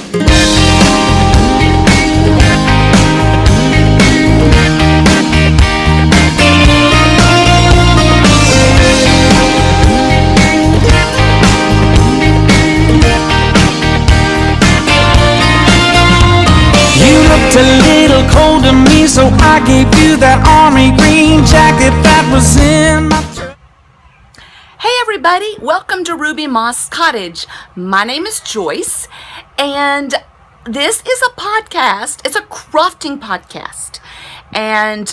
A little cold to me, so I gave you that army green jacket that was in my throat. Hey everybody, welcome to Ruby Moss Cottage. My name is Joyce, and this is a podcast. It's a crafting podcast, and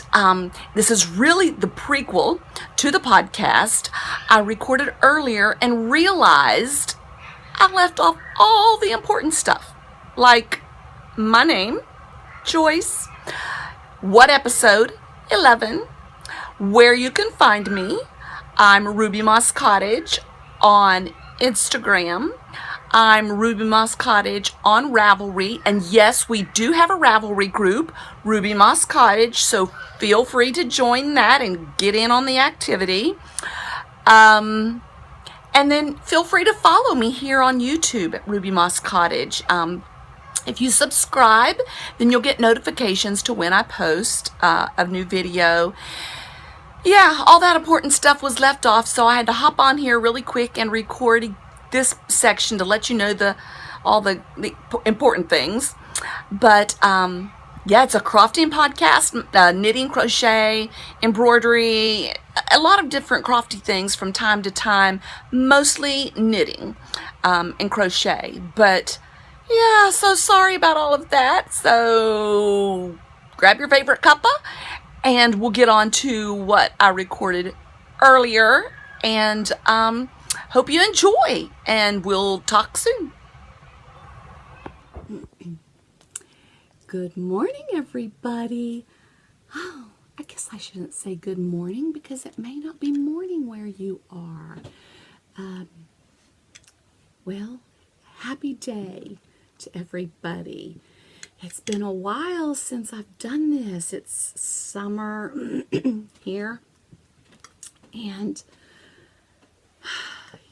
this is really the prequel to the podcast I recorded earlier and realized I left off all the important stuff, like my name, Joyce, what episode, 11, where you can find me. I'm Ruby Moss Cottage on Instagram. I'm Ruby Moss Cottage on Ravelry. And yes, we do have a Ravelry group, Ruby Moss Cottage, so feel free to join that and get in on the activity. And then feel free to follow me here on YouTube at Ruby Moss Cottage. If you subscribe, then you'll get notifications to when I post a new video. Yeah, all that important stuff was left off, so I had to hop on here really quick and record this section to let you know all the important things. But yeah, it's a crafting podcast, knitting, crochet, embroidery, a lot of different crafty things from time to time, mostly knitting and crochet. But yeah, so sorry about all of that. So grab your favorite cuppa and we'll get on to what I recorded earlier. And hope you enjoy, and we'll talk soon. Good morning, everybody. Oh, I guess I shouldn't say good morning because it may not be morning where you are. Well, happy day to everybody. It's been a while since I've done this. It's summer here, and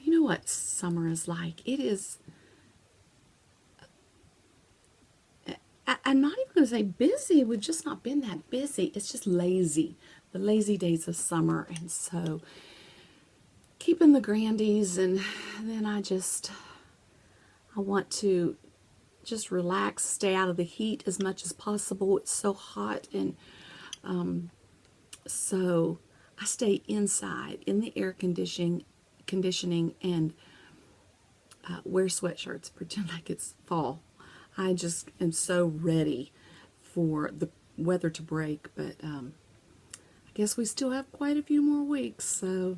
you know what summer is like. It is, I'm not even going to say busy. We've just not been that busy. It's just lazy. The lazy days of summer, and so keeping the grandies, and then I want to just relax, stay out of the heat as much as possible. It's so hot, and so I stay inside in the air conditioning and wear sweatshirts, pretend like it's fall. I just am so ready for the weather to break, but I guess we still have quite a few more weeks, so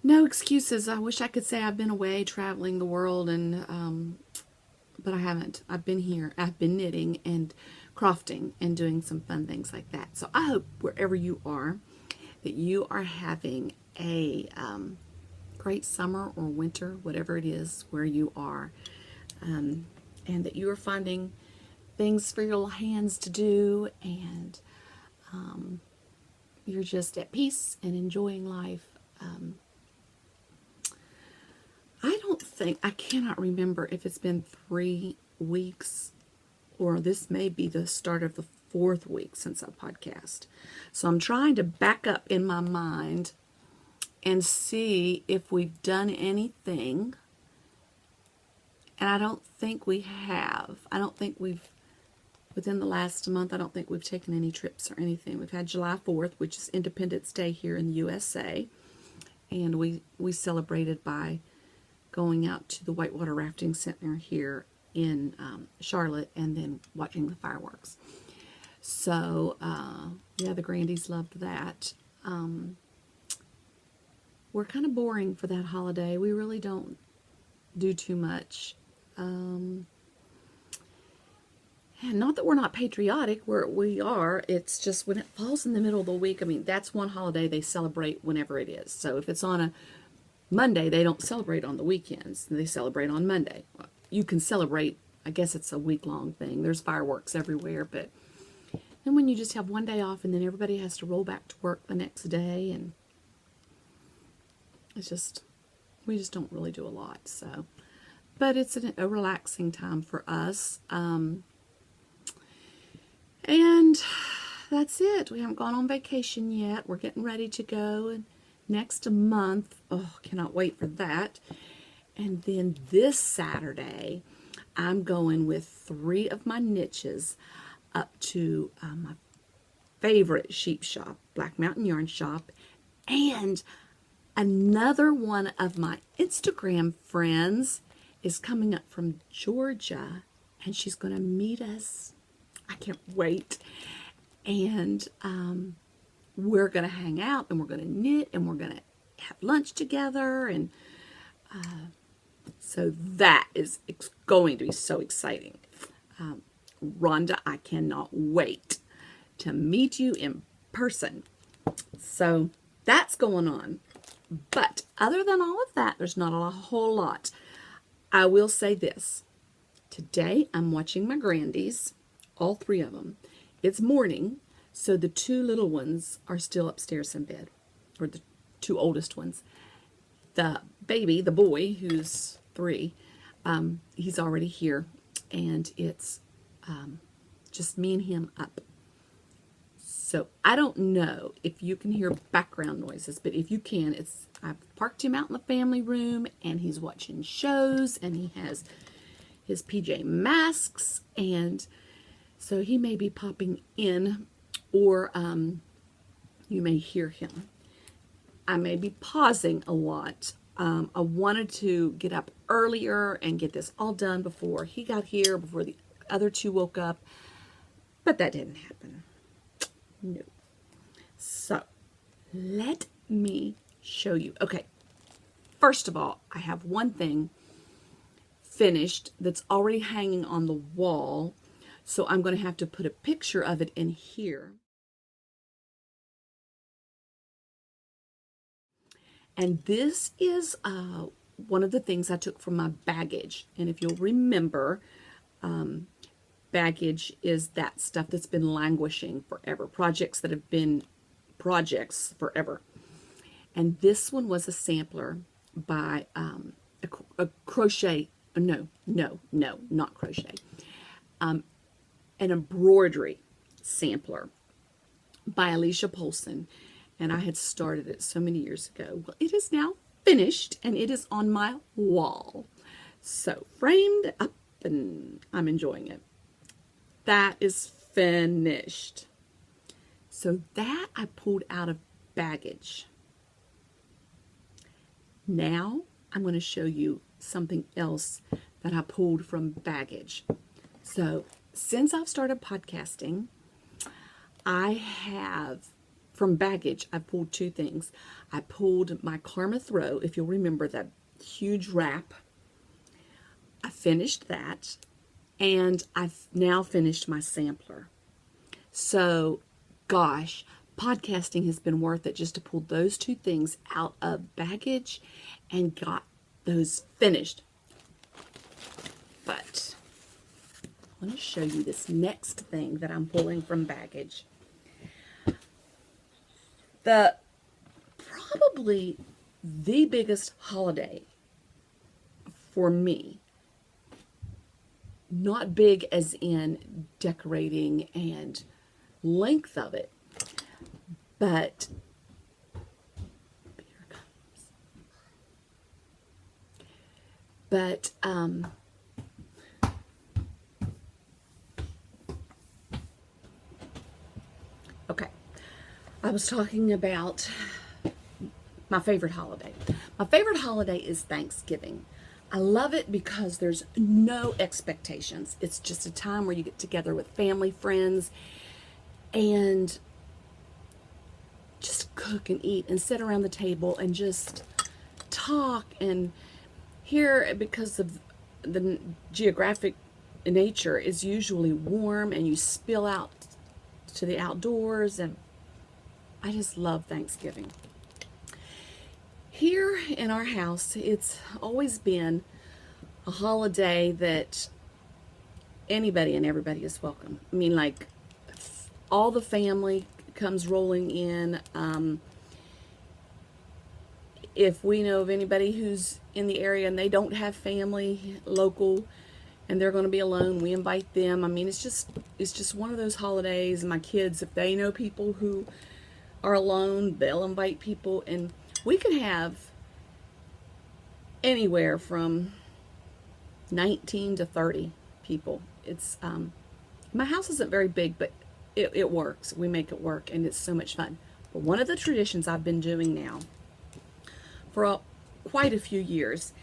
no excuses. I wish I could say I've been away traveling the world, and but I haven't. I've been here. I've been knitting and crafting and doing some fun things like that. So I hope wherever you are that you are having a great summer or winter, whatever it is where you are, and that you are finding things for your hands to do, and you're just at peace and enjoying life. I cannot remember if it's been 3 weeks or this may be the start of the 4th week since I podcast. So I'm trying to back up in my mind and see if we've done anything. And I don't think we have. I don't think we've, within the last month, I don't think we've taken any trips or anything. We've had July 4th, which is Independence Day here in the USA. And we celebrated by going out to the Whitewater Rafting Center here in Charlotte and then watching the fireworks. So, yeah, the grandies loved that. We're kind of boring for that holiday. We really don't do too much. And not that we're not patriotic, we are. It's just when it falls in the middle of the week, I mean, that's one holiday they celebrate whenever it is. So if it's on a Monday, they don't celebrate on the weekends. They celebrate on Monday. You can celebrate, I guess it's a week-long thing. There's fireworks everywhere, but then when you just have one day off and then everybody has to roll back to work the next day, and it's just, we just don't really do a lot. So, but it's a relaxing time for us. And that's it. We haven't gone on vacation yet. We're getting ready to go and next month. Oh, cannot wait for that. And then this Saturday, I'm going with 3 of my niches up to my favorite sheep shop, Black Mountain Yarn Shop, and another one of my Instagram friends is coming up from Georgia, and she's going to meet us. I can't wait. And we're going to hang out, and we're going to knit, and we're going to have lunch together. And so that is going to be so exciting. Rhonda, I cannot wait to meet you in person. So that's going on. But other than all of that, there's not a whole lot. I will say this. Today, I'm watching my grandies, all 3 of them. It's morning, so the 2 little ones are still upstairs in bed, or the 2 oldest ones. The baby, the boy, who's 3, he's already here, and it's just me and him up. So I don't know if you can hear background noises, but if you can, I've parked him out in the family room, and he's watching shows, and he has his PJ Masks, and so he may be popping in, or you may hear him. I may be pausing a lot. I wanted to get up earlier and get this all done before he got here, before the other 2 woke up, but that didn't happen. No. So let me show you. Okay, first of all, I have one thing finished that's already hanging on the wall, so I'm going to have to put a picture of it in here. And this is one of the things I took from my baggage. And if you'll remember, baggage is that stuff that's been languishing forever. Projects that have been projects forever. And this one was a sampler by a crochet, no, not crochet. An embroidery sampler by Alicia Paulson. And I had started it so many years ago. Well, it is now finished, and it is on my wall. So framed up, and I'm enjoying it. That is finished. So that I pulled out of baggage. Now I'm going to show you something else that I pulled from baggage. So since I've started podcasting, I have, from baggage, I pulled 2 things. I pulled my Karma Throw, if you'll remember that huge wrap. I finished that, and I've now finished my sampler. So, gosh, podcasting has been worth it just to pull those 2 things out of baggage and got those finished. But I want to show you this next thing that I'm pulling from baggage. Probably the biggest holiday for me, not big as in decorating and length of it, but here it comes. But okay, I was talking about my favorite holiday. My favorite holiday is Thanksgiving. I love it because there's no expectations. It's just a time where you get together with family, friends, and just cook and eat and sit around the table and just talk. And here, because of the geographic nature, is usually warm, and you spill out to the outdoors, and I just love Thanksgiving. Here in our house, it's always been a holiday that anybody and everybody is welcome. I mean, like, all the family comes rolling in. if we know of anybody who's in the area and they don't have family local and they're going to be alone, we invite them. I mean, it's just one of those holidays. My kids, if they know people who are alone, they'll invite people, and we can have anywhere from 19 to 30 people. It's my house isn't very big, but it works. We make it work, and it's so much fun. But one of the traditions I've been doing now for quite a few years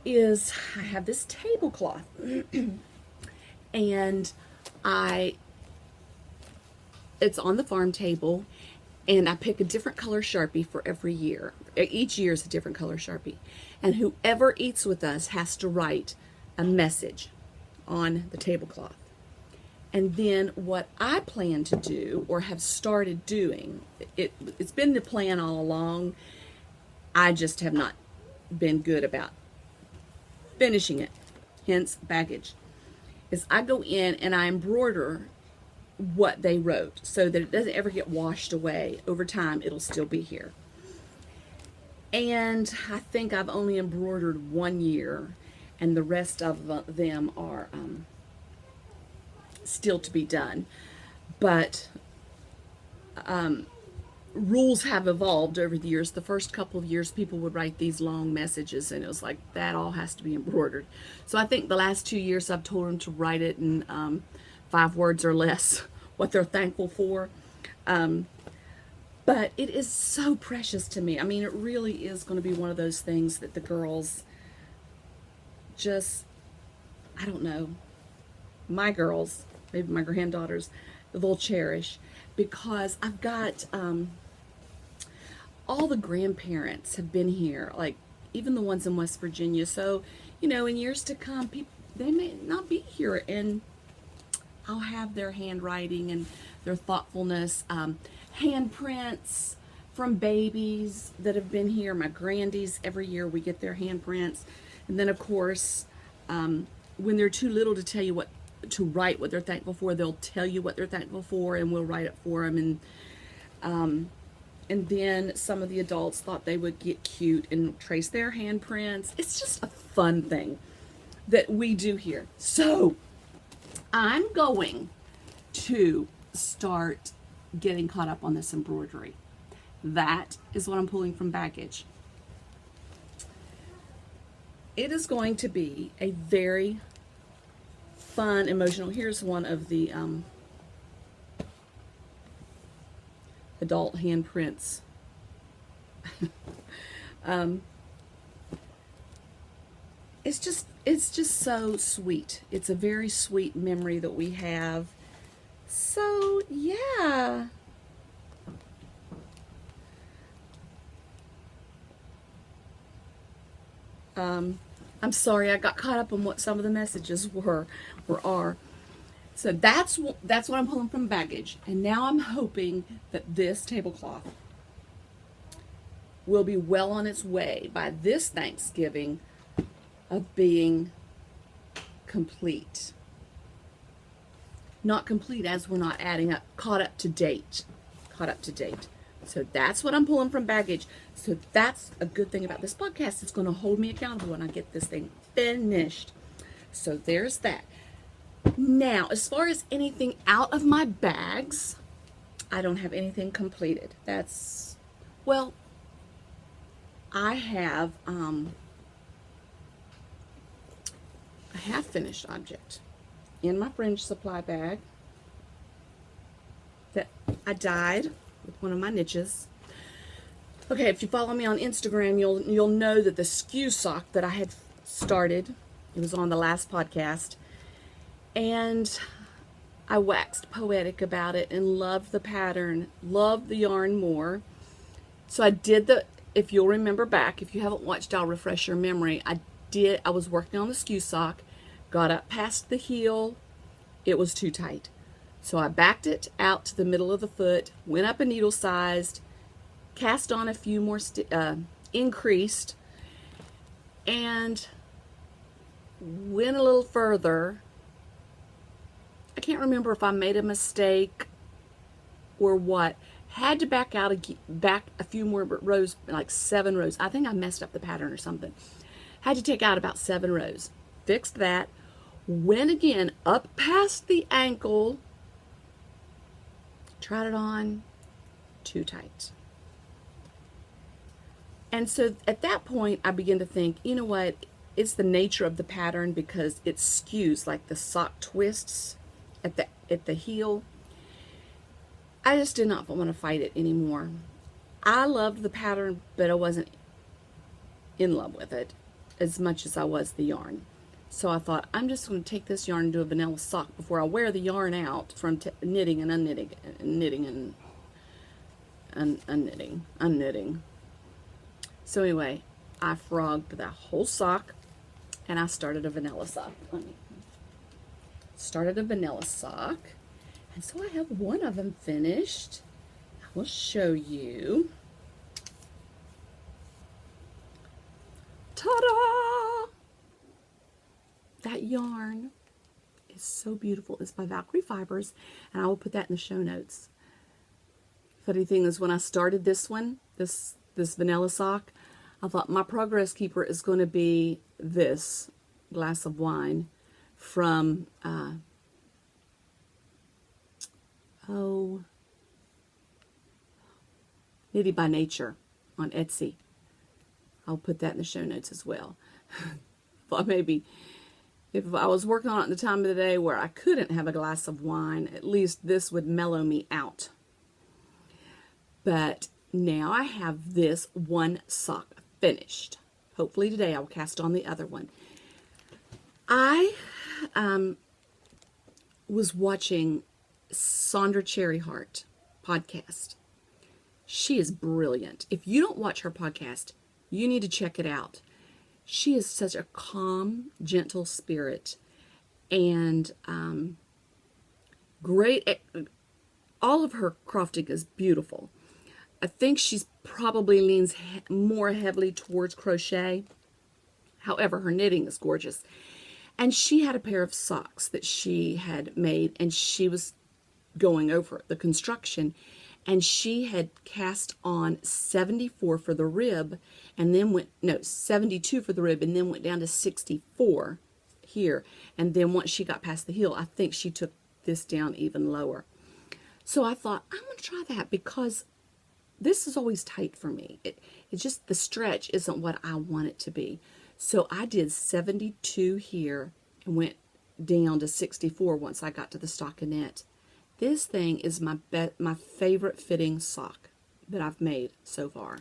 is I have this tablecloth and it's on the farm table, and I pick a different color Sharpie for every year. Each year is a different color Sharpie, and whoever eats with us has to write a message on the tablecloth. And then what I plan to do, or have started doing, it's been the plan all along, I just have not been good about finishing it, hence baggage, is I go in and I embroider what they wrote so that it doesn't ever get washed away. Over time, it'll still be here. And I think I've only embroidered 1 year, and the rest of them are still to be done. But rules have evolved over the years. The first couple of years, people would write these long messages, and it was like, that all has to be embroidered. So I think the last 2 years, I've told them to write it in 5 words or less, what they're thankful for. But it is so precious to me. I mean, it really is going to be one of those things that the girls just, I don't know, my girls, maybe my granddaughters, they'll cherish, because I've got all the grandparents have been here, like even the ones in West Virginia. So, you know, in years to come, they may not be here, and I'll have their handwriting and their thoughtfulness, handprints from babies that have been here. My grandies, every year we get their handprints. And then, of course, when they're too little to tell you what to write, what they're thankful for, they'll tell you what they're thankful for, and we'll write it for them. And then some of the adults thought they would get cute and trace their handprints. It's just a fun thing that we do here. So I'm going to start getting caught up on this embroidery. That is what I'm pulling from baggage. It is going to be a very fun, emotional. Here's one of the adult handprints. It's just so sweet. It's a very sweet memory that we have. So yeah. I'm sorry, I got caught up on what some of the messages were or are. So that's what I'm pulling from baggage. And now I'm hoping that this tablecloth will be well on its way by this Thanksgiving of being complete. Not complete as we're not adding up, caught up to date. Caught up to date. So that's what I'm pulling from baggage. So that's a good thing about this podcast. It's going to hold me accountable when I get this thing finished. So there's that. Now, as far as anything out of my bags, I don't have anything completed. That's, well, I have a half-finished object in my fringe supply bag that I dyed with one of my niches. Okay, if you follow me on Instagram, you'll know that the skew sock that I had started, it was on the last podcast, and I waxed poetic about it and loved the pattern, loved the yarn more. So I did if you'll remember back, if you haven't watched, I'll refresh your memory. I was working on the skew sock, got up past the heel, it was too tight. So I backed it out to the middle of the foot, went up a needle sized, cast on a few more, increased, and went a little further. I can't remember if I made a mistake or what, Had to back a few more rows, like 7 rows. I think I messed up the pattern or something. Had to take out about 7 rows. Fixed that. Went again up past the ankle. Tried it on. Too tight. And so at that point, I began to think, you know what? It's the nature of the pattern because it skews, like the sock twists at the heel. I just did not want to fight it anymore. I loved the pattern, but I wasn't in love with it as much as I was the yarn. So I thought, I'm just going to take this yarn and do a vanilla sock before I wear the yarn out from knitting and unknitting, knitting and unknitting. So anyway, I frogged that whole sock and I started a vanilla sock. Started a vanilla sock. And so I have one of them finished. I will show you. Ta-da! That yarn is so beautiful. It's by Valkyrie Fibers, and I will put that in the show notes. Funny thing is, when I started this one, this vanilla sock, I thought my progress keeper is going to be this glass of wine from Knitty by Nature on Etsy. I'll put that in the show notes as well. Thought maybe if I was working on it at the time of the day where I couldn't have a glass of wine, at least this would mellow me out. But now I have this one sock finished. Hopefully today I will cast on the other one. I was watching Sandra Cherryheart podcast. She is brilliant. If you don't watch her podcast, you need to check it out. She is such a calm, gentle spirit, and great. All of her crafting is beautiful. I think she's probably leans more heavily towards crochet. However, her knitting is gorgeous. And she had a pair of socks that she had made, and she was going over the construction, and she had cast on 74 for the rib, and then 72 for the rib, and then went down to 64 here. And then once she got past the heel, I think she took this down even lower. So I thought, I'm going to try that because this is always tight for me. It's just the stretch isn't what I want it to be. So I did 72 here and went down to 64 once I got to the stockinette. This thing is my favorite fitting sock that I've made so far.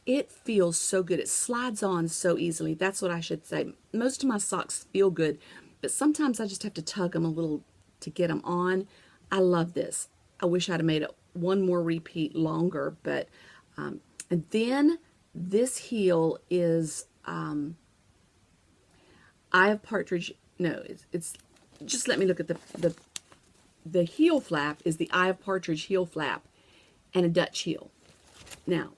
It feels so good. It slides on so easily. That's what I should say. Most of my socks feel good, but sometimes I just have to tug them a little to get them on. I love this. I wish I'd have made it one more repeat longer, but and then this heel is Eye of Partridge. No, it's just, let me look at the heel flap is the Eye of Partridge heel flap and a Dutch heel. Now,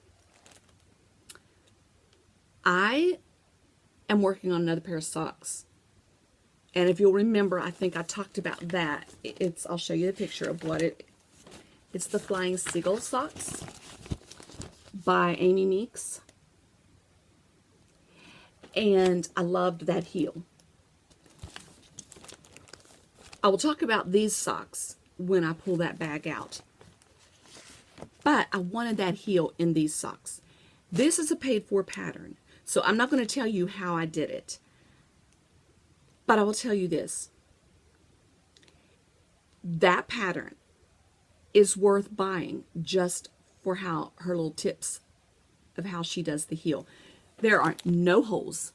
I am working on another pair of socks, and if you'll remember, I think I talked about that. I'll show you the picture of what it's the Flying Seagull socks by Amy Meeks, and I loved that heel. I will talk about these socks when I pull that bag out. But I wanted that heel in these socks. This is a paid-for pattern, so I'm not going to tell you how I did it. But I will tell you this. That pattern is worth buying just for how her little tips of how she does the heel. There are no holes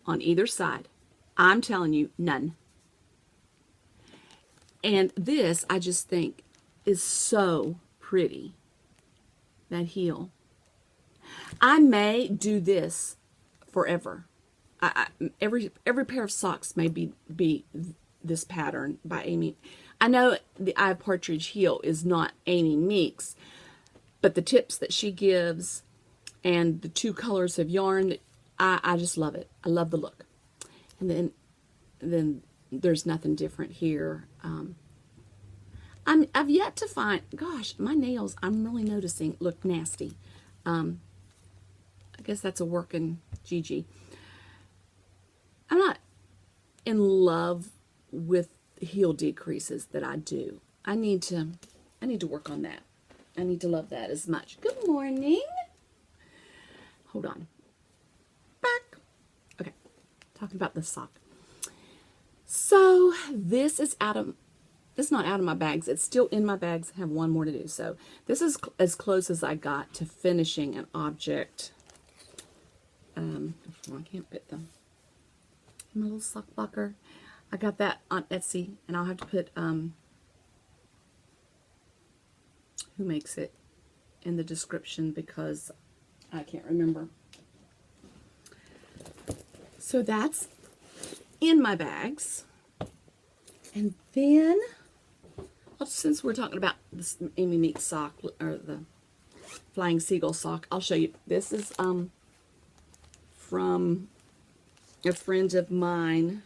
on either side. I'm telling you, none. And this, I just think, is so pretty. That heel. I may do this forever. Every pair of socks may be this pattern by Amy. I know the Eye of Partridge heel is not Amy Meeks, but the tips that she gives and the 2 colors of yarn, I just love it. I love the look. And then there's nothing different here. I've yet to find, gosh, my nails, I'm really noticing, look nasty. I guess that's a working GG. I'm not in love with heel decreases that I do. I need to work on that. I need to love that as much. Good morning. Hold on. Back. Okay. Talking about the sock. So this is it's not out of my bags. It's still in my bags. I have one more to do. So this is as close as I got to finishing an object. I can't fit them. My little sock blocker. I got that on Etsy, and I'll have to put who makes it in the description because I can't remember. So that's in my bags. And then, since we're talking about this Amy Meeks sock, or the Flying Seagull sock, I'll show you. This is from a friend of mine.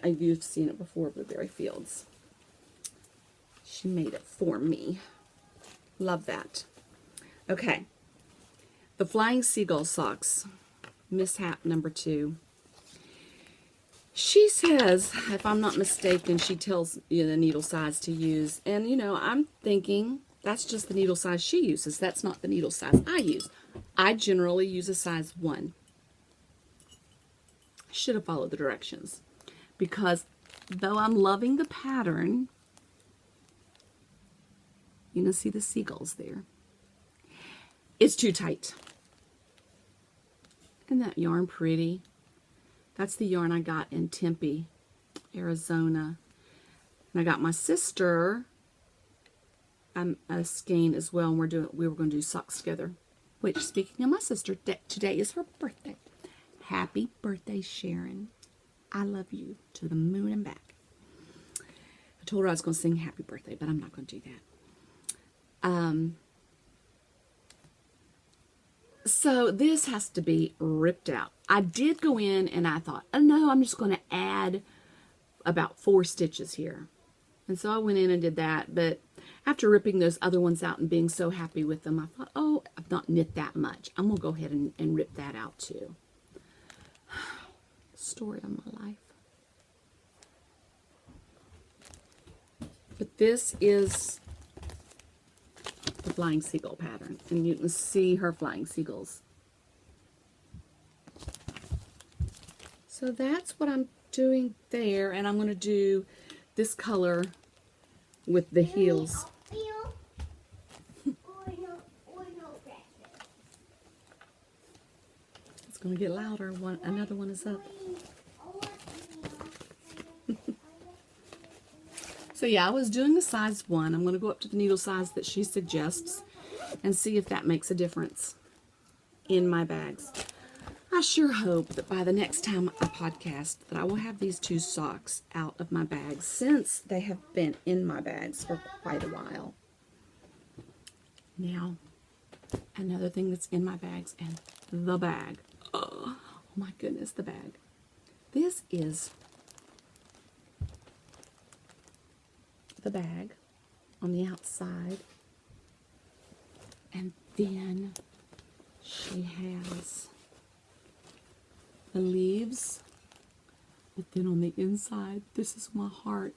You've seen it before, Blueberryfields. She made it for me. Love that. Okay. The Flying Seagull socks, mishap number 2. She says, if I'm not mistaken, she tells you the needle size to use. And, you know, I'm thinking that's just the needle size she uses. That's not the needle size I use. I generally use a size 1. Should have followed the directions. Because though I'm loving the pattern, you know, see the seagulls there. It's too tight. Isn't that yarn pretty? That's the yarn I got in Tempe, Arizona. And I got my sister a skein as well, and we were going to do socks together. Which, speaking of my sister, today is her birthday. Happy birthday, Sharon. I love you to the moon and back. I told her I was going to sing happy birthday, but I'm not going to do that. So this has to be ripped out. I did go in and I thought, oh no, I'm just going to add about 4 stitches here. And so I went in and did that, but after ripping those other ones out and being so happy with them, I thought, oh, I've not knit that much. I'm going to go ahead and rip that out too. Story of my life. But this is the Flying Seagull pattern, and you can see her flying seagulls. So that's what I'm doing there, and I'm going to do this color with the heels. It's going to get louder. Another one is up. So yeah, I was doing the size 1. I'm going to go up to the needle size that she suggests and see if that makes a difference in my bags. I sure hope that by the next time I podcast that I will have these 2 socks out of my bags, since they have been in my bags for quite a while. Now, another thing that's in my bags, and the bag. Oh my goodness, the bag. This is the bag on the outside, and then she has the leaves, but then on the inside, this is my heart.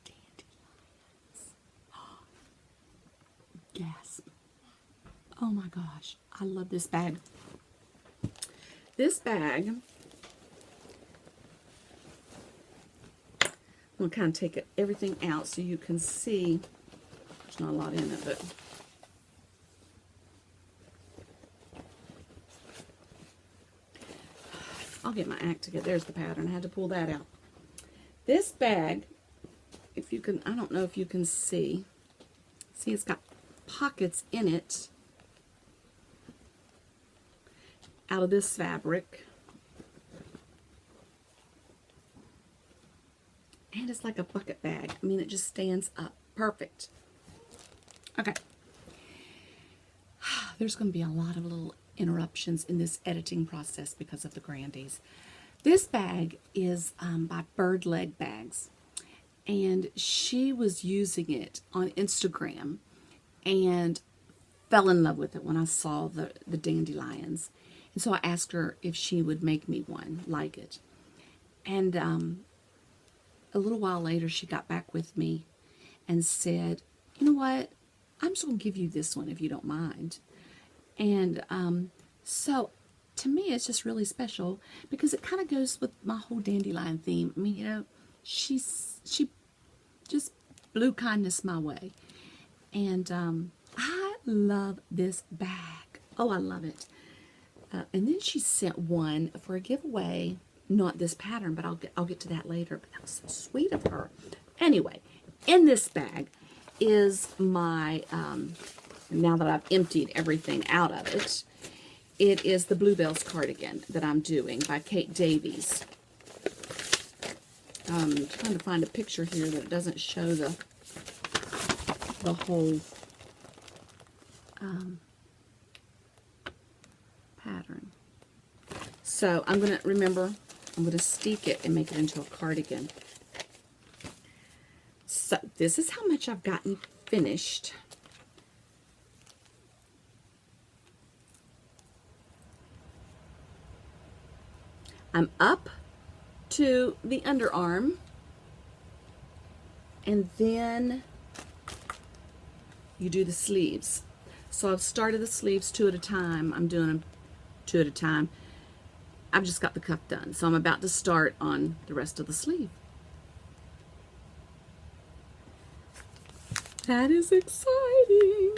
Dandelions. Gasp. Oh my gosh, I love this bag. This bag, I'm going to kind of take everything out so you can see. There's not a lot in it, but I'll get my act together. There's the pattern. I had to pull that out. This bag, if you can, I don't know if you can see. See, it's got pockets in it out of this fabric. And it's like a bucket bag. I mean, it just stands up. Perfect. Okay. There's going to be a lot of little interruptions in this editing process because of the Grandies. This bag is by Birdlegbags. and she was using it on Instagram and fell in love with it when I saw the dandelions. And so I asked her if she would make me one like it. And a little while later, she got back with me and said, you know what, I'm just going to give you this one if you don't mind. And so to me, it's just really special because it kind of goes with my whole dandelion theme. I mean, you know, she just blew kindness my way. And I love this bag. Oh, I love it. And then she sent one for a giveaway. Not this pattern, but I'll get to that later. But that was so sweet of her. Anyway, in this bag is my, now that I've emptied everything out of it, it is the Bluebell's cardigan that I'm doing by Kate Davies. I'm trying to find a picture here that doesn't show the whole pattern. So I'm going to steek it and make it into a cardigan. So this is how much I've gotten finished. I'm up to the underarm, and then you do the sleeves. So I've started the sleeves 2 at a time. I'm doing them 2 at a time. I've just got the cuff done, so I'm about to start on the rest of the sleeve. That is exciting.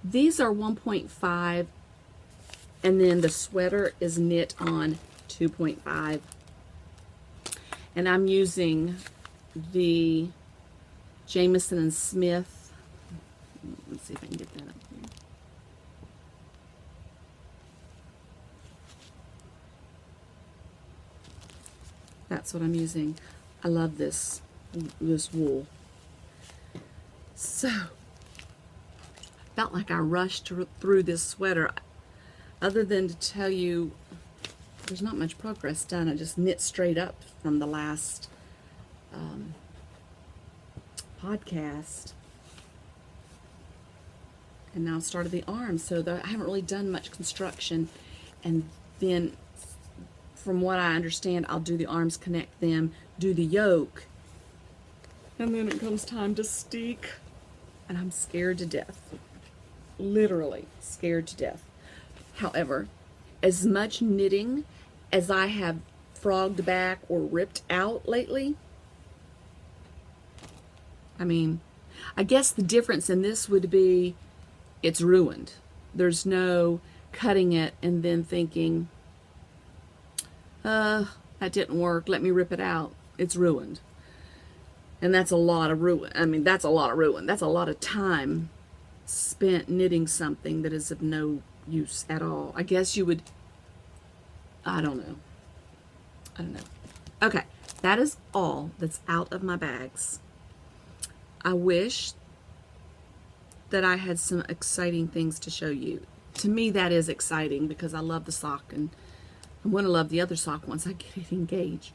These are 1.5, and then the sweater is knit on 2.5. And I'm using the Jamieson and Smith. Let's see if I can get that up here. That's what I'm using. I love this wool. So, I felt like I rushed through this sweater. Other than to tell you, there's not much progress done. I just knit straight up from the last podcast. And now I've started the arms, so I haven't really done much construction. And then, from what I understand, I'll do the arms, connect them, do the yoke, and then it comes time to steek. And I'm scared to death. Literally scared to death. However, as much knitting as I have frogged back or ripped out lately, I mean, I guess the difference in this would be it's ruined. There's no cutting it and then thinking, that didn't work, let me rip it out. It's ruined. And that's a lot of ruin. I mean, that's a lot of ruin. That's a lot of time spent knitting something that is of no use at all. I guess you would, I don't know. Okay, that is all that's out of my bags. I wish that I had some exciting things to show you. To me, that is exciting because I love the sock, and I'm going to love the other sock once I get it engaged.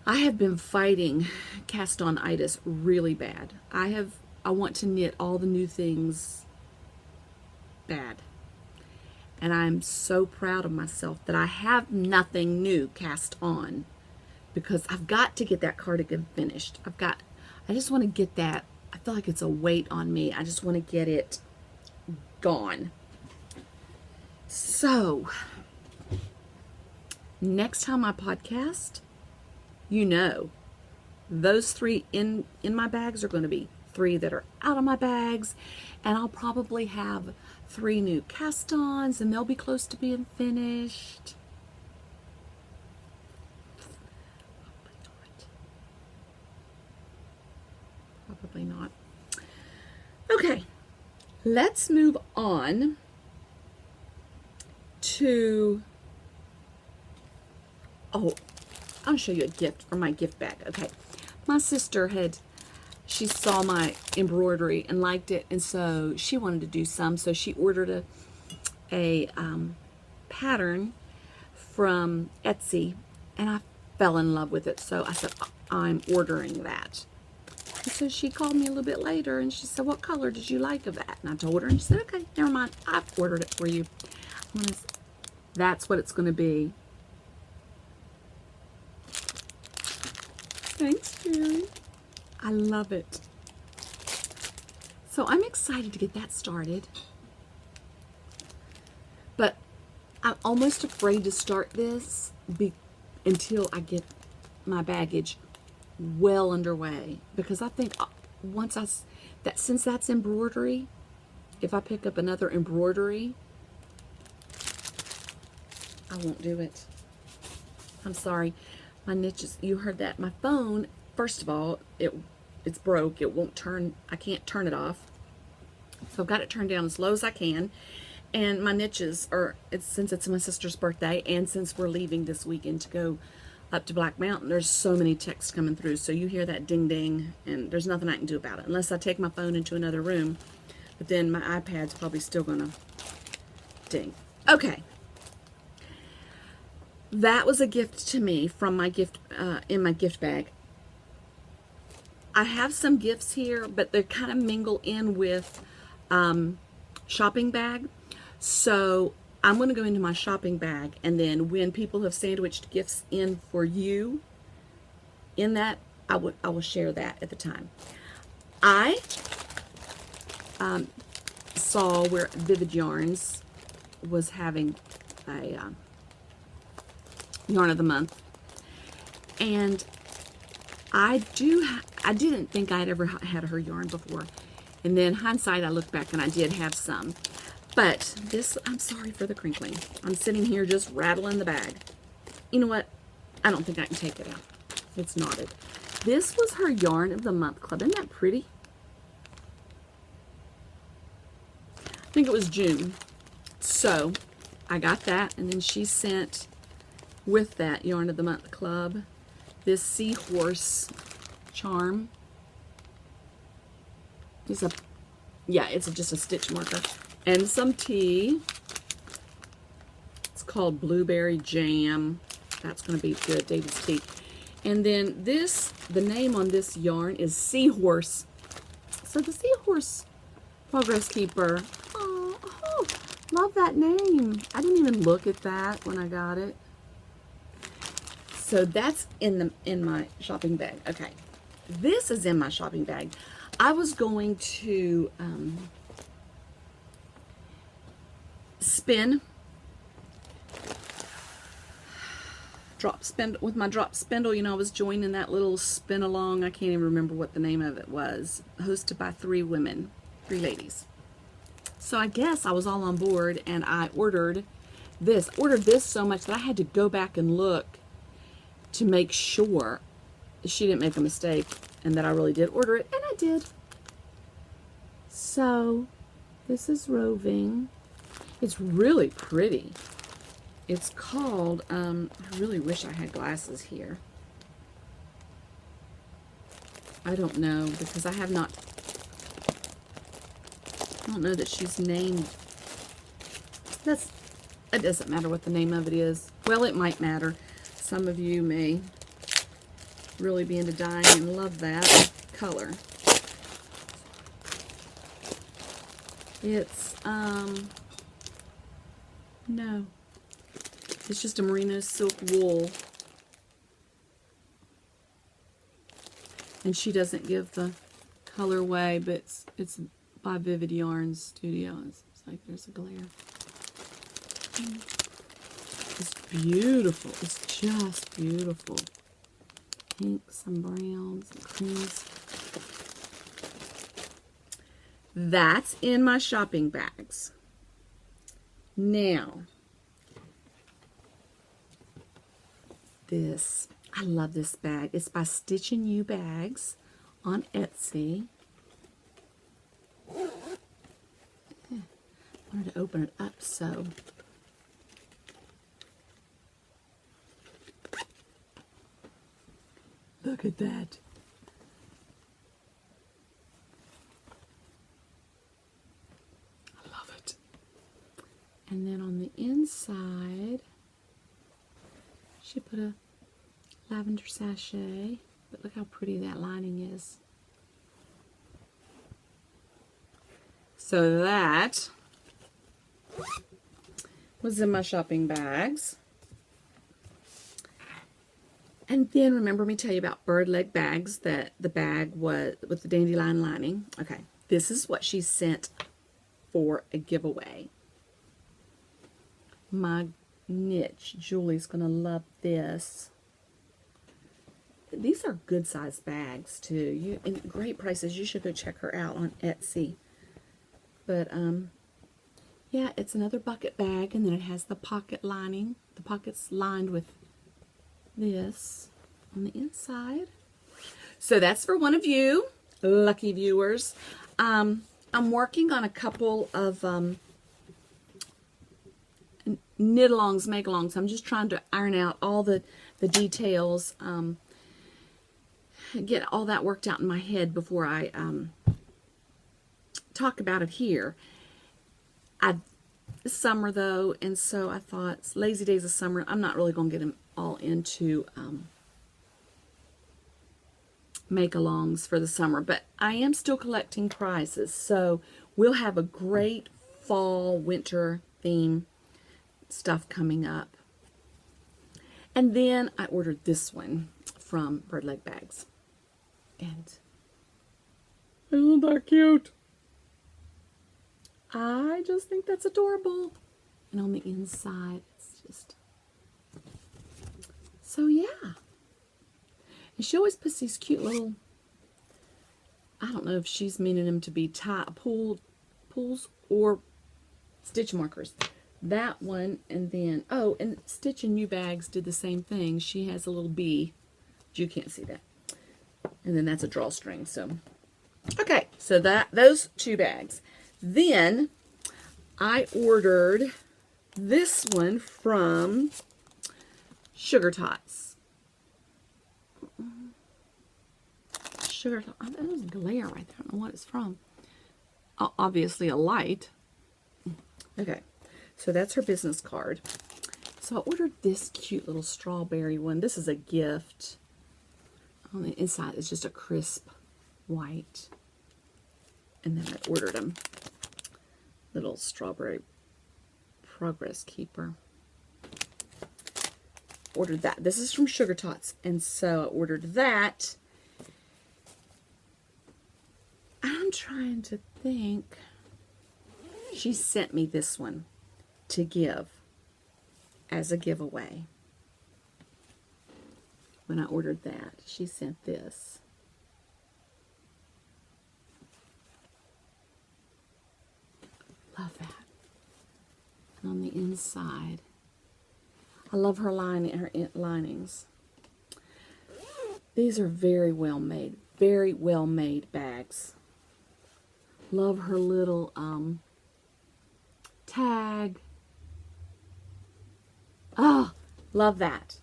I have been fighting cast-on-itis really bad. I want to knit all the new things bad. And I'm so proud of myself that I have nothing new cast on, because I've got to get that cardigan finished. I just want to get that. I feel like it's a weight on me. I just want to get it gone. So, next time I podcast, you know, those 3 in my bags are going to be 3 that are out of my bags, and I'll probably have 3 new cast-ons, and they'll be close to being finished. Probably not. Okay, let's move on to, I'll show you a gift from my gift bag. Okay, my sister she saw my embroidery and liked it, and so she wanted to do some, so she ordered a pattern from Etsy, and I fell in love with it. So I said, I'm ordering that. And so she called me a little bit later and she said, what color did you like of that? And I told her and she said, okay, never mind. I've ordered it for you. That's what it's going to be. Thanks, Jerry. I love it. So I'm excited to get that started. But I'm almost afraid to start this until I get my baggage well underway, because I think since that's embroidery, if I pick up another embroidery, I won't do it. I'm sorry. My niches, you heard that. My phone, first of all, it's broke. It won't turn. I can't turn it off. So I've got it turned down as low as I can. And my niches are, since it's my sister's birthday and since we're leaving this weekend to go up to Black Mountain, there's so many texts coming through. So you hear that ding ding and there's nothing I can do about it unless I take my phone into another room. But then my iPad's probably still gonna ding. Okay. That was a gift to me from my gift, in my gift bag. I have some gifts here, but they kind of mingle in with shopping bag. So I'm going to go into my shopping bag, and then when people have sandwiched gifts in for you, in that, I will share that at the time. I saw where Vivid Yarns was having a yarn of the month, and I didn't think I'd ever had her yarn before, and then hindsight I looked back and I did have some, but this, I'm sorry for the crinkling. I'm sitting here just rattling the bag. You know what? I don't think I can take it out. It's knotted. This was her yarn of the month club. Isn't that pretty? I think it was June. So I got that, and then she sent with that yarn of the month club this seahorse charm. It's just a stitch marker and some tea. It's called Blueberry Jam. That's going to be good, David's tea. And then this, the name on this yarn is Seahorse. So the Seahorse Progress Keeper. Oh, love that name. I didn't even look at that when I got it. So that's in my shopping bag. Okay, this is in my shopping bag. I was going to drop spindle with my drop spindle. You know, I was joining that little spin along. I can't even remember what the name of it was. Hosted by 3 ladies. So I guess I was all on board, and I ordered this so much that I had to go back and look to make sure she didn't make a mistake and that I really did order it, and I did. So this is roving. It's really pretty. It's called, I really wish I had glasses here. I don't know, because I don't know that she's named. It doesn't matter what the name of it is. Well, it might matter. Some of you may really be into dyeing and love that color. It's, no. It's just a merino silk wool. And she doesn't give the colorway, but it's by Vivid Yarns Studios. It's like there's a glare. It's beautiful. It's just beautiful. Pinks and browns and creams. That's in my shopping bags. Now, this, I love this bag. It's by Stitchin' You Bags on Etsy. I wanted to open it up so. Look at that. I love it. And then on the inside, she put a lavender sachet. But look how pretty that lining is. So that was in my shopping bags. And then remember me tell you about bird leg bags, that the bag was with the dandelion lining. Okay, this is what she sent for a giveaway. My niche, Julie's gonna love this. These are good sized bags too. In great prices. You should go check her out on Etsy. But yeah, it's another bucket bag, and then it has the pocket lining. The pocket's lined with this on the inside. So that's for one of you lucky viewers. I'm working on a couple of knit-alongs, make-alongs. I'm just trying to iron out all the details, get all that worked out in my head before I talk about it here. It's summer though, and so I thought it's lazy days of summer. I'm not really going to get them all into make-alongs for the summer, but I am still collecting prizes, so we'll have a great fall winter theme stuff coming up. And then I ordered this one from Bird Leg Bags, and isn't that cute? I just think that's adorable. And on the inside, it's just so, yeah. And she always puts these cute little, I don't know if she's meaning them to be pulls or stitch markers. That one, and then, oh, and Stitch and New Bags did the same thing. She has a little bee. You can't see that. And then that's a drawstring. So, okay, so those two bags. Then I ordered this one from Sugar Tots. Sugar Tots. Oh, there's a glare right there. I don't know what it's from. Obviously a light. Okay, so that's her business card. So I ordered this cute little strawberry one. This is a gift. On the inside, it's just a crisp white. And then I ordered them. Little strawberry progress keeper. Ordered that. This is from Sugar Tots. And so I ordered that. I'm trying to think. She sent me this one to give as a giveaway. When I ordered that, she sent this. Love that. And on the inside, I love her linings. These are very well made bags. Love her little tag. Oh, love that.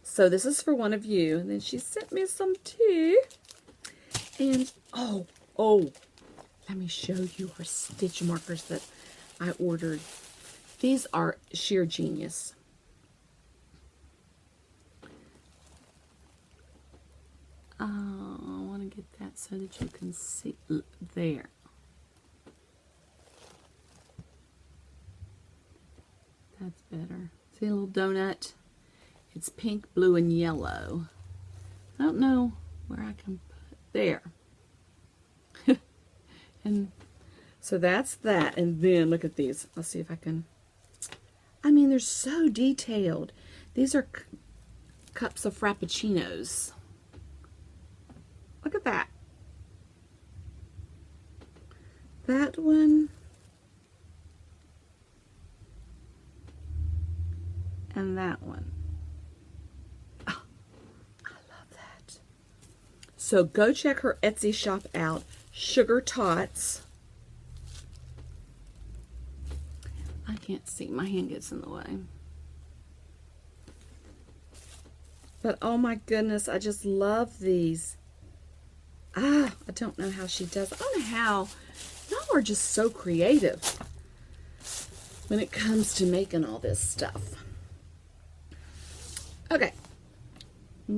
So this is for one of you. And then she sent me some too. And oh, let me show you her stitch markers that I ordered. These are sheer genius. I want to get that so that you can see there. That's better. See a little donut? It's pink, blue, and yellow. I don't know where I can put there. And so that's that. And then look at these. I'll see if I can. I mean, they're so detailed. These are cups of frappuccinos. Look at that. That one. And that one. Oh, I love that. So go check her Etsy shop out. Sugar Tots. I can't see. My hand gets in the way. But oh my goodness, I just love these. I don't know how she does. I don't know how. Y'all are just so creative when it comes to making all this stuff. Okay.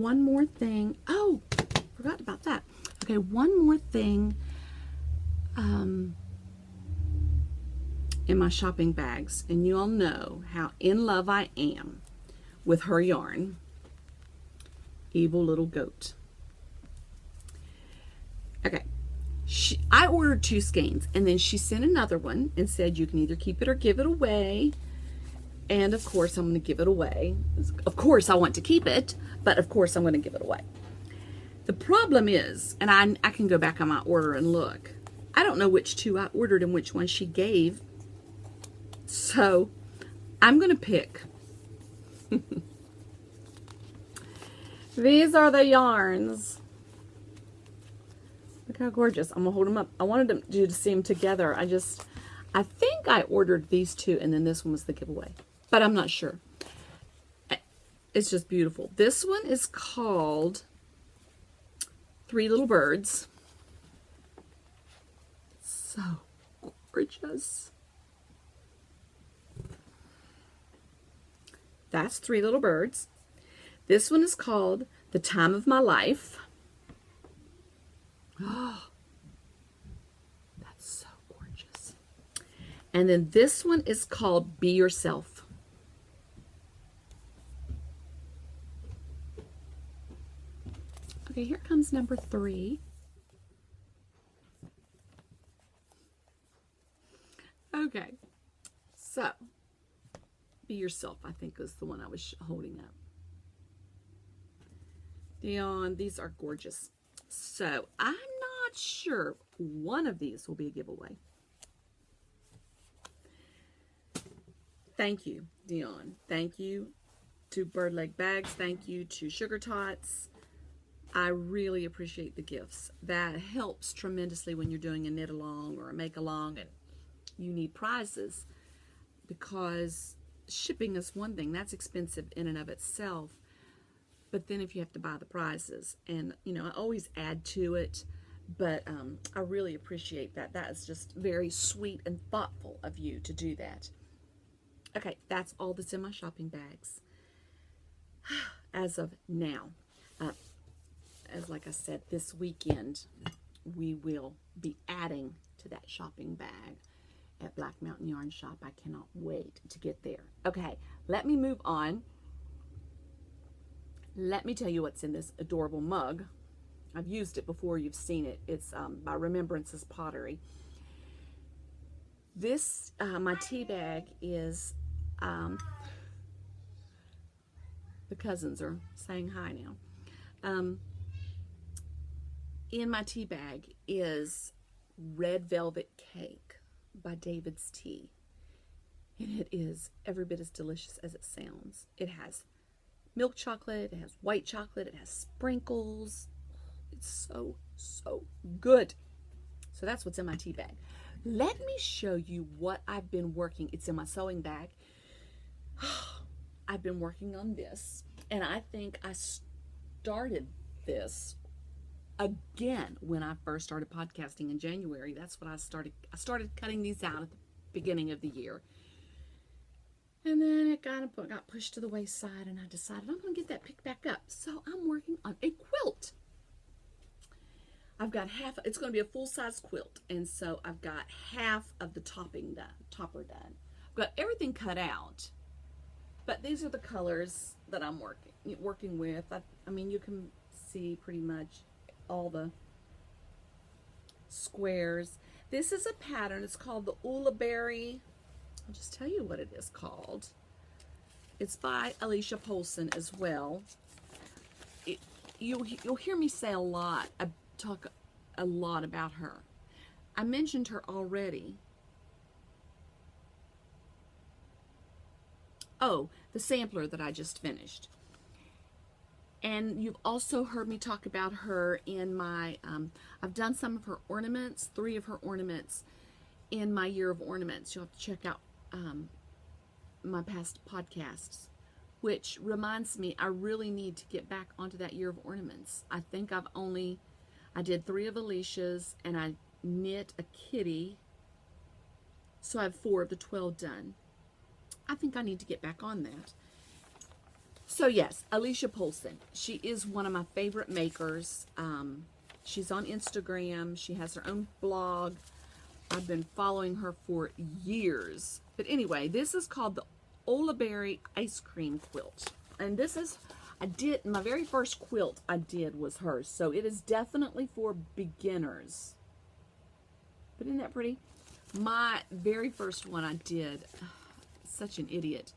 one more thing. Oh, forgot about that. Okay, one more thing in my shopping bags, and you all know how in love I am with her yarn, Evil Little Goat. Okay, I ordered 2 skeins, and then she sent another one and said you can either keep it or give it away. And of course I'm going to give it away. Of course I want to keep it, but of course I'm going to give it away. The problem is, and I can go back on my order and look, I don't know which 2 I ordered and which one she gave. So I'm going to pick. These are the yarns. Look how gorgeous. I'm going to hold them up. I wanted you to see them together. I think I ordered these 2 and then this one was the giveaway. But I'm not sure. It's just beautiful. This one is called 3 Little Birds. So gorgeous. That's 3 Little Birds. This one is called The Time of My Life. Oh, that's so gorgeous. And then this one is called Be Yourself. Okay, here comes number 3. Okay, so Be Yourself, I think, was the one I was holding up. Dion, these are gorgeous. So I'm not sure one of these will be a giveaway. Thank you, Dion. Thank you to birdlegbags. Thank you to Sugar Tots. I really appreciate the gifts. That helps tremendously when you're doing a knit along or a make along and you need prizes, because shipping is one thing that's expensive in and of itself, but then if you have to buy the prizes, and you know, I always add to it, but I really appreciate that. That is just very sweet and thoughtful of you to do that. Okay, that's all that's in my shopping bags as of now. As like I said, this weekend we will be adding to that shopping bag at Black Mountain Yarn Shop. I cannot wait to get there. Okay, let me move on. Let me tell you what's in this adorable mug. I've used it before. You've seen it. It's by Remembrance's Pottery. This, my tea bag is, the cousins are saying hi now. In my tea bag is Red Velvet Cake by David's Tea. And it is every bit as delicious as it sounds. It has milk chocolate, it has white chocolate, it has sprinkles. It's so, so good. So that's what's in my tea bag. Let me show you what I've been working. It's in my sewing bag. I've been working on this, and I think I started this again when I first started podcasting in January. That's what I started. I started cutting these out at the beginning of the year. And then it kind of got pushed to the wayside, and I decided I'm going to get that picked back up. So I'm working on a quilt. I've got half, it's going to be a full-size quilt, and so I've got half of the topper done. I've got everything cut out, but these are the colors that I'm working with. I mean, you can see pretty much all the squares. This is a pattern. It's called the Ullaberry. I'll just tell you what it is called. It's by Alicia Paulson as well. You'll hear me say a lot. I talk a lot about her. I mentioned her already. Oh, the sampler that I just finished. And you've also heard me talk about her in my, I've done some of her ornaments, 3 of her ornaments in my Year of Ornaments. You'll have to check out my past podcasts, which reminds me I really need to get back onto that Year of Ornaments. I think I did 3 of Alicia's, and I knit a kitty, so I have 4 of the 12 done. I think I need to get back on that. So yes, Alicia Paulson. She is one of my favorite makers. She's on Instagram. She has her own blog. I've been following her for years. But anyway, this is called the Olaberry Ice Cream Quilt. And this is, my very first quilt I did was hers. So it is definitely for beginners. But isn't that pretty? My very first one I did, such an idiot.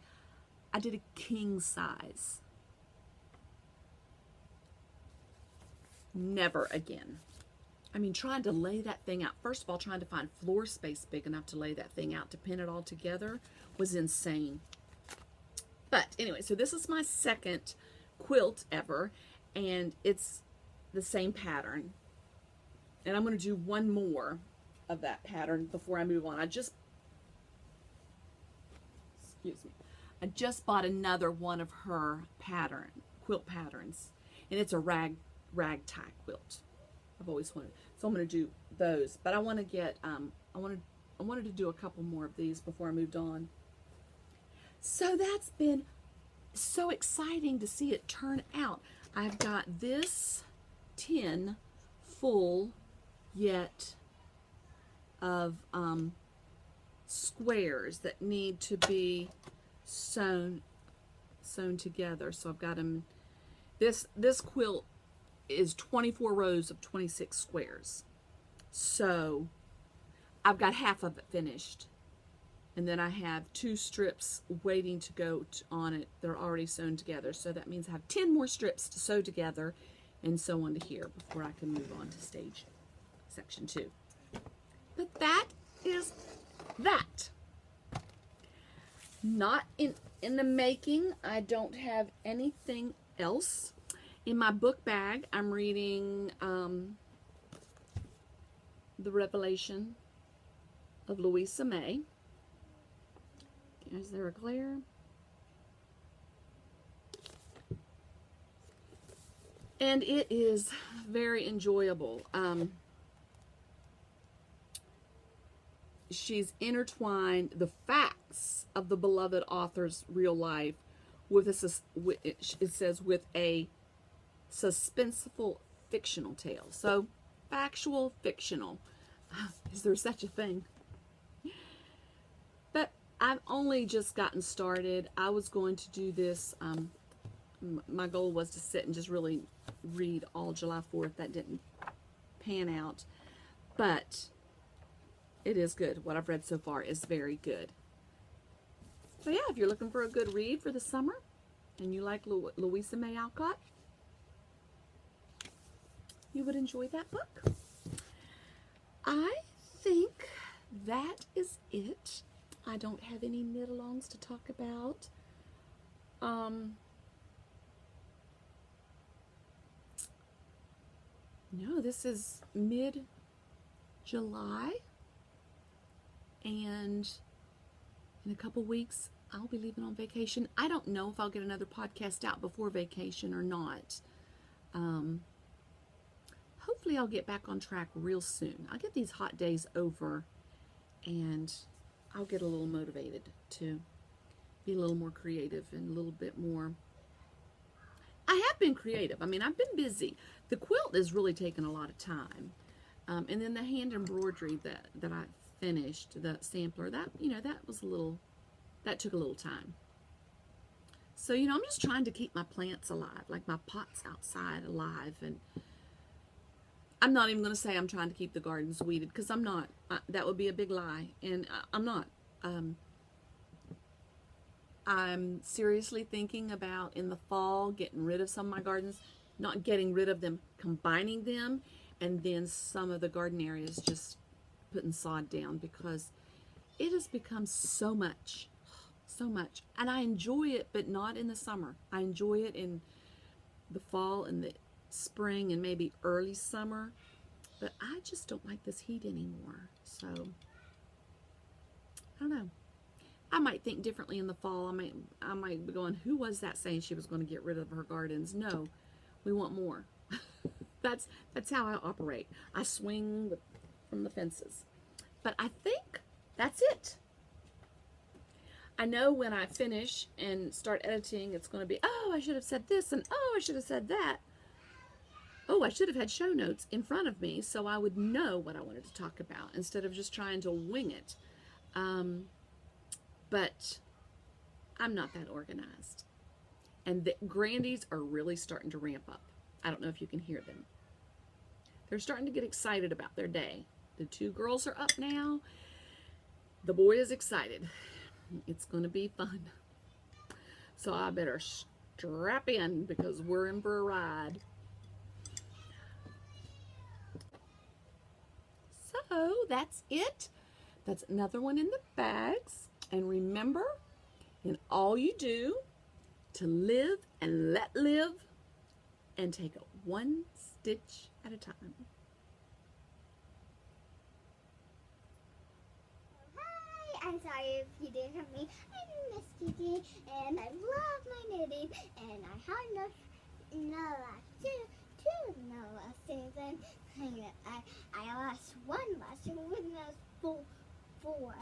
I did a king size. Never again. I mean, trying to lay that thing out. First of all, trying to find floor space big enough to lay that thing out to pin it all together was insane. But anyway, so this is my second quilt ever, and it's the same pattern. And I'm going to do one more of that pattern before I move on. I just bought another one of her quilt patterns, and it's a rag tie quilt. I've always wanted, so I'm going to do those. But I want to get I wanted to do a couple more of these before I moved on. So that's been so exciting to see it turn out. I've got this tin full yet of squares that need to be sewn together. So I've got them. This quilt is 24 rows of 26 squares. So I've got half of it finished. And then I have 2 strips waiting to go on it. They're already sewn together. So that means I have 10 more strips to sew together and sew onto here before I can move on to section 2. But that is that. Not in the making. I don't have anything else. In my book bag, I'm reading The Revelation of Louisa May. Is there a glare? And it is very enjoyable. She's intertwined the facts of the beloved author's real life with it says with a suspenseful fictional tale. So factual fictional. Is there such a thing? But I've only just gotten started. I was going to do this. My goal was to sit and just really read all July 4th. That didn't pan out. But it is good. What I've read so far is very good. So yeah, if you're looking for a good read for the summer and you like Louisa May Alcott, you would enjoy that book. I think that is it. I don't have any knit-alongs to talk about. No, this is mid-July, and in a couple weeks I'll be leaving on vacation. I don't know if I'll get another podcast out before vacation or not. Hopefully I'll get back on track real soon. I'll get these hot days over and I'll get a little motivated to be a little more creative and a little bit more. I have been creative. I mean, I've been busy. The quilt has really taken a lot of time. And then the hand embroidery that I finished, the sampler, that took a little time. So, I'm just trying to keep my plants alive, like my pots outside alive. And I'm not even going to say I'm trying to keep the gardens weeded, because I'm not. That would be a big lie. And I'm not. I'm seriously thinking about, in the fall, getting rid of some of my gardens. Not getting rid of them, combining them. And then some of the garden areas just putting sod down, because it has become so much. So much. And I enjoy it, but not in the summer. I enjoy it in the fall and the spring and maybe early summer. But I just don't like this heat anymore. So, I don't know. I might think differently in the fall. I might be going, who was that saying she was going to get rid of her gardens? No, we want more. That's how I operate. I swing from the fences. But I think that's it. I know when I finish and start editing, it's going to be, oh, I should have said this, and oh, I should have said that. Oh, I should have had show notes in front of me so I would know what I wanted to talk about instead of just trying to wing it. But I'm not that organized. And the Grandies are really starting to ramp up. I don't know if you can hear them. They're starting to get excited about their day. The 2 girls are up now. The boy is excited. It's going to be fun. So I better strap in because we're in for a ride. So that's it. That's another one in the bags. And remember, in all you do, to live and let live, and take it 1 stitch at a time. Hi, I'm sorry if you didn't hear me. I'm Miss Kiki, and I love my knitting, and I have no lessons, and I lost 1 lesson with those 4.